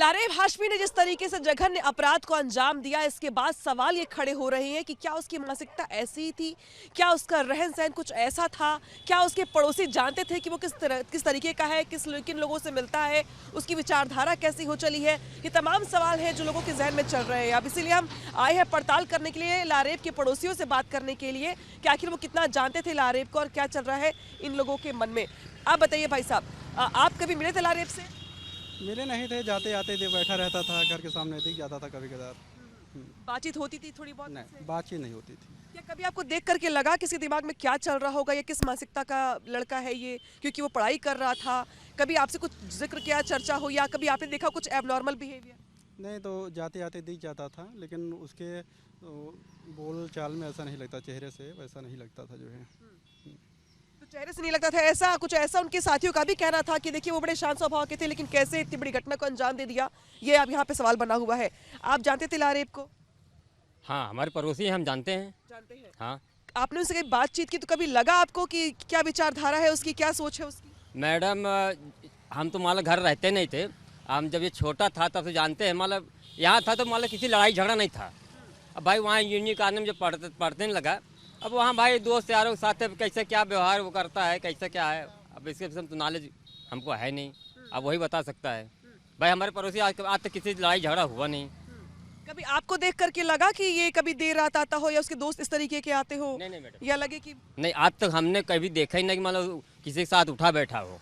लारेब हाशमी ने जिस तरीके से जघन्य अपराध को अंजाम दिया, इसके बाद सवाल ये खड़े हो रहे हैं कि क्या उसकी मानसिकता ऐसी ही थी, क्या उसका रहन सहन कुछ ऐसा था, क्या उसके पड़ोसी जानते थे कि वो किस तरीके का है, किन लोगों से मिलता है, उसकी विचारधारा कैसी हो चली है। ये तमाम सवाल हैं जो लोगों के जहन में चल रहे हैं। अब इसीलिए हम आए हैं पड़ताल करने के लिए, लारेब के पड़ोसियों से बात करने के लिए कि आखिर वो कितना जानते थे लारेब को और क्या चल रहा है इन लोगों के मन में। आप बताइए भाई साहब, आप कभी मिले थे लारेब से? मिले नहीं थे, जाते आते थे, बैठा रहता था घर के सामने, दिख जाता था कभी कदार। बातचीत होती थी थोड़ी बहुत? नहीं, बातचीत नहीं होती थी। क्या कभी आपको देख करके लगा किसी दिमाग में क्या चल रहा होगा, या किस मानसिकता का लड़का है ये, क्योंकि वो पढ़ाई कर रहा था? कभी आपसे कुछ जिक्र किया, चर्चा हो, या कभी आपने देखा कुछ एबनॉर्मल बिहेवियर? नहीं, तो जाते आते दिख जाता था, लेकिन उसके बोल चाल में ऐसा नहीं लगता, चेहरे से वैसा नहीं लगता था जो है। तो चेहरे से नहीं लगता था ऐसा, कुछ ऐसा उनके साथियों का भी कहना था कि देखिए वो बड़े शांत स्वभाव के थे, लेकिन कैसे इतनी बड़ी घटना को अंजाम दे दिया, ये अब यहाँ पे सवाल बना हुआ है। आप जानते थे लारेब को? हाँ, हमारे पड़ोसी हैं, हम जानते हैं। जानते हैं? हाँ। आपने उससे कभी बातचीत की तो कभी लगा आपको कि क्या विचारधारा है उसकी, क्या सोच है उसकी? मैडम, हम तो मतलब घर रहते नहीं थे, हम जब ये छोटा था तब से जानते हैं। मतलब यहाँ था तो मतलब किसी लड़ाई झगड़ा नहीं था। अब भाई वहाँ इंजीनियरिंग कॉलेज में जब पढ़ने लगा, अब वहाँ भाई दोस्त यारों के साथ कैसे क्या व्यवहार वो करता है, कैसे क्या है, अब इसके विषय में तो नॉलेज हमको है नहीं, अब वही बता सकता है। भाई हमारे पड़ोसी आज तक किसी लड़ाई झगड़ा हुआ नहीं। कभी आपको देख करके लगा कि ये कभी देर रात आता हो, या उसके दोस्त इस तरीके के आते हो? नहीं मैडम, या लगे कि नहीं, आज तक हमने कभी देखा ही नहीं कि मतलब किसी के साथ उठा बैठा हो,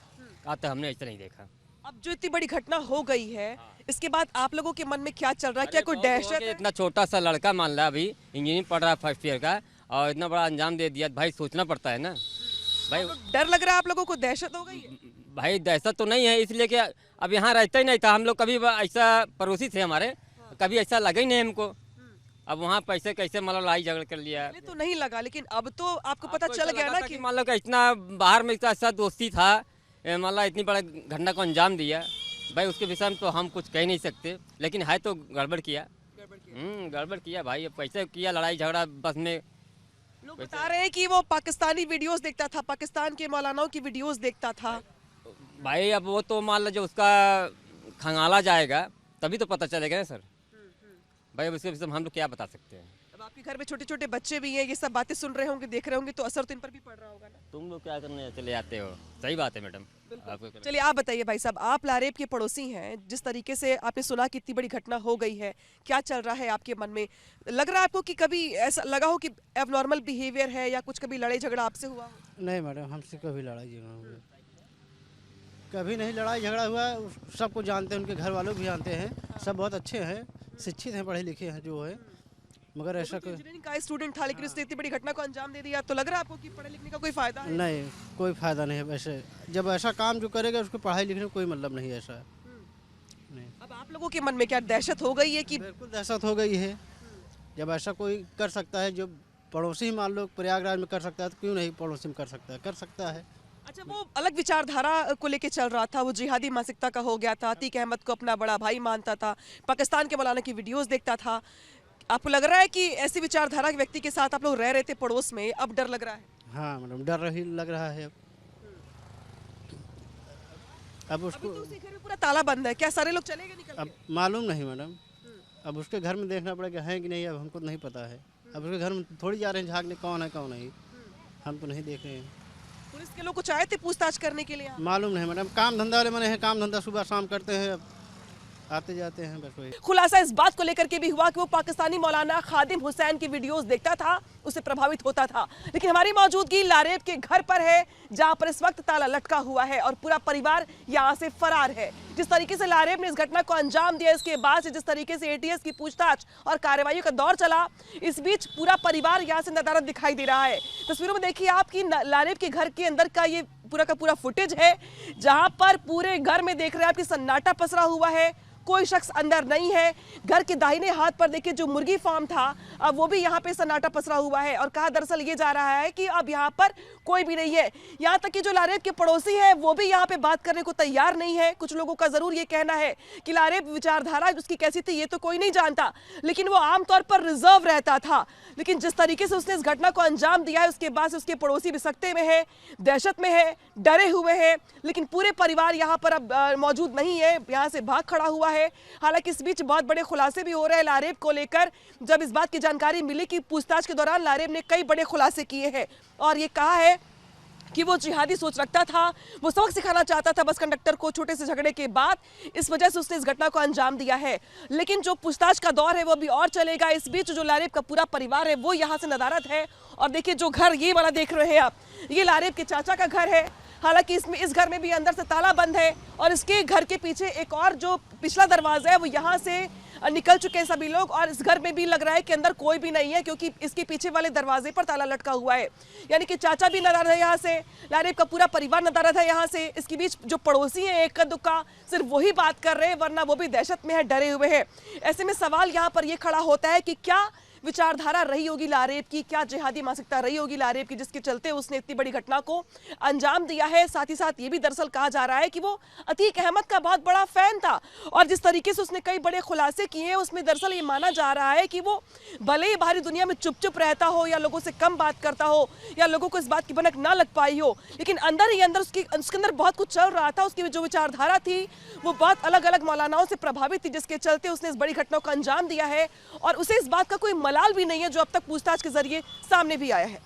आज तक हमने ऐसा नहीं देखा। अब जो इतनी बड़ी घटना हो गई है, इसके बाद आप लोगों के मन में क्या चल रहा है? क्या कोई दहशत है? इतना छोटा सा लड़का मान ला अभी इंजीनियरिंग पढ़ रहा है फर्स्ट ईयर का, और इतना बड़ा अंजाम दे दिया, भाई सोचना पड़ता है ना भाई। डर लग रहा है आप लोगों को? दहशत हो गई है? भाई दहशत तो नहीं है, इसलिए कि अब यहाँ रहता ही नहीं था हम लोग, कभी ऐसा पड़ोसी थे हमारे, कभी ऐसा लगा ही नहीं हमको। अब वहाँ पैसे कैसे मतलब लड़ाई झगड़ कर लिया तो नहीं लगा, लेकिन अब तो आपको पता चल गया ना कि मान लो इतना बाहर में इतना दोस्ती था, मान लो इतनी बड़ा घटना को अंजाम दिया। भाई उसके विषय में तो हम कुछ कह नहीं सकते, लेकिन है तो गड़बड़ किया। गड़बड़ किया भाई, पैसे किया, लड़ाई झगड़ा बस में। लोग बता रहे हैं कि वो पाकिस्तानी वीडियोस देखता था, पाकिस्तान के मौलानाओं की वीडियोस देखता था। भाई अब वो तो मान लो जो उसका खंगाला जाएगा तभी तो पता चलेगा ना सर। भाई अब उसके विषय में हम लोग क्या बता सकते हैं। अब आपके घर में छोटे छोटे बच्चे भी हैं, ये सब बातें सुन रहे होंगे, देख रहे होंगे, तो असर तो इन पर भी पड़ रहा होगा ना। तुम लोग क्या करने चले आते हो? सही बात है मैडम। चलिए आप बताइए भाई साहब, आप लारेब के पड़ोसी हैं, जिस तरीके से आपने सुना कि इतनी बड़ी घटना हो गई है, क्या चल रहा है आपके मन में? लग रहा है आपको कि कभी ऐसा लगा हो कि एबनॉर्मल बिहेवियर है, या कुछ कभी लड़ाई झगड़ा आपसे हुआ हो? नहीं मैडम, हमसे कभी लड़ाई झगड़ा हुआ कभी नहीं, लड़ाई झगड़ा हुआ सबको जानते हैं, उनके घर वालों भी जानते हैं, सब बहुत अच्छे हैं, शिक्षित हैं, पढ़े लिखे हैं जो है, मगर ऐसा कोई इंजीनियरिंग का स्टूडेंट था, लेकिन उसने इतनी बड़ी घटना को अंजाम दे दिया, तो लग रहा है आपको कि पढ़े लिखने का कोई फायदा है? नहीं, कोई फायदा नहीं है। वैसे जब ऐसा काम जो करेगा उसको पढ़ाई लिखने में कोई मतलब नहीं है ऐसा नहीं। अब आप लोगों के मन में क्या दहशत हो गई है कि? बिल्कुल दहशत हो गई है। जब ऐसा कोई कर सकता है, जो पड़ोसी ही मान लो प्रयागराज में कर सकता है, तो क्यों नहीं पड़ोसी में कर सकता है? कर सकता है। अच्छा, वो अलग विचारधारा को लेके चल रहा था, वो जिहादी मानसिकता का हो गया था, अतीक अहमद को अपना बड़ा भाई मानता था, पाकिस्तान के मौलाना की वीडियोस देखता था। आपको लग रहा है कि ऐसी विचारधारा के व्यक्ति के साथ आप लोग रह रहे थे पड़ोस में, अब डर लग रहा है? हाँ मैडम, डर ही लग रहा है। अब उसको अभी तो उसी घर में पूरा ताला बंद है, क्या सारे लोग चले गए निकल के? अब मालूम नहीं मैडम, अब उसके घर में देखना पड़ेगा है कि नहीं, अब हमको नहीं पता है। अब उसके घर में थोड़ी जा रहे हैं झाँकने कौन है कौन नहीं, हम तो नहीं देख रहे हैं। पुलिस के लोग कुछ आए थे पूछताछ करने के लिए? मालूम नहीं मैडम, काम धंधा वाले मने हैं, काम धंधा सुबह शाम करते हैं, अब आते जाते हैं बस वही। खुलासा इस बात को लेकर के भी हुआ कि वो पाकिस्तानी मौलाना खादिम हुसैन की वीडियोस देखता था, उससे प्रभावित होता था, लेकिन हमारी मौजूदगी लारेब के घर पर है, जहां पर इस वक्त ताला लटका हुआ है और पूरा परिवार यहां से फरार है। जिस तरीके से लारेब ने इस घटना को अंजाम दिया, इसके बाद से जिस तरीके से एटीएस की पूछताछ और कार्रवाई का दौर चला, इस बीच पूरा परिवार यहां से नदारद दिखाई दे रहा है। तस्वीरों में देखिए आपकी लारेब के घर के अंदर का ये पूरा का पूरा फुटेज है, जहां पर पूरे घर में देख रहे हैं आपकी सन्नाटा पसरा हुआ है, कोई शख्स अंदर नहीं है। घर के दाहिने हाथ पर देखिए जो मुर्गी फार्म था, अब वो भी यहाँ पे सन्नाटा पसरा हुआ है, और कहा दरअसल ये जा रहा है कि अब यहाँ पर कोई भी नहीं है। यहाँ तक कि जो लारेब के पड़ोसी है वो भी यहाँ पे बात करने को तैयार नहीं है। कुछ लोगों का जरूर ये कहना है कि लारेब विचारधारा उसकी कैसी थी ये तो कोई नहीं जानता, लेकिन वो आमतौर पर रिजर्व रहता था। लेकिन जिस तरीके से उसने इस घटना को अंजाम दिया है, उसके बाद से उसके पड़ोसी भी सख्ते में है, दहशत में है, डरे हुए हैं, लेकिन पूरे परिवार यहाँ पर अब मौजूद नहीं है, यहाँ से भाग खड़ा हुआ है। हालांकि इस बीच बहुत बड़े खुलासे भी हो रहे हैं लारेब को लेकर। जब इस बात की जानकारी मिली कि पूछताछ के दौरान लारेब ने कई बड़े खुलासे किए हैं और ये कहा है कि वो जिहादी सोच रखता था, वो सबक सिखाना चाहता था बस कंडक्टर को छोटे से झगड़े के बाद, इस वजह से उसने इस घटना को अंजाम दिया है। लेकिन जो पूछताछ का दौर है वो भी और चलेगा। इस बीच जो लारेब का पूरा परिवार है वो यहाँ से नदारद है। और देखिए जो घर ये वाला देख रहे हैं आप, ये लारेब के चाचा का घर है। हालांकि इस घर में भी अंदर से ताला बंद है और इसके घर के पीछे एक और जो पिछला दरवाजा है वो यहाँ से निकल चुके हैं सभी लोग। और इस घर में भी लग रहा है कि अंदर कोई भी नहीं है क्योंकि इसके पीछे वाले दरवाजे पर ताला लटका हुआ है। यानी कि चाचा भी नदारद है यहाँ से, लारेब का पूरा परिवार नदारद है यहाँ से। इसके बीच जो पड़ोसी हैं एक दुक्का सिर्फ वही बात कर रहे हैं, वरना वो भी दहशत में है, डरे हुए हैं। ऐसे में सवाल यहाँ पर ये खड़ा होता है कि क्या विचारधारा रही होगी लारेब की, क्या जिहादी मानसिकता रही होगी लारेब की जिसके चलते उसने इतनी बड़ी घटना को अंजाम दिया है। साथ ही साथ ये भी दरअसल कहा जा रहा है कि वो अतीक अहमद का बहुत बड़ा फैन था और जिस तरीके से उसने कई बड़े खुलासे किए हैं उसमें दरअसल ये माना जा रहा है कि वो भले ही बाहरी दुनिया में चुप चुप रहता हो या लोगों से कम बात करता हो या लोगों को इस बात की भनक ना लग पाई हो, लेकिन अंदर ही अंदर उसके अंदर बहुत कुछ चल रहा था। उसकी जो विचारधारा थी वो बहुत अलग अलग मौलानाओं से प्रभावित थी जिसके चलते उसने इस बड़ी घटना को अंजाम दिया है और उसे इस बात का कोई मलाल भी नहीं है जो अब तक पूछताछ के जरिए सामने भी आया है।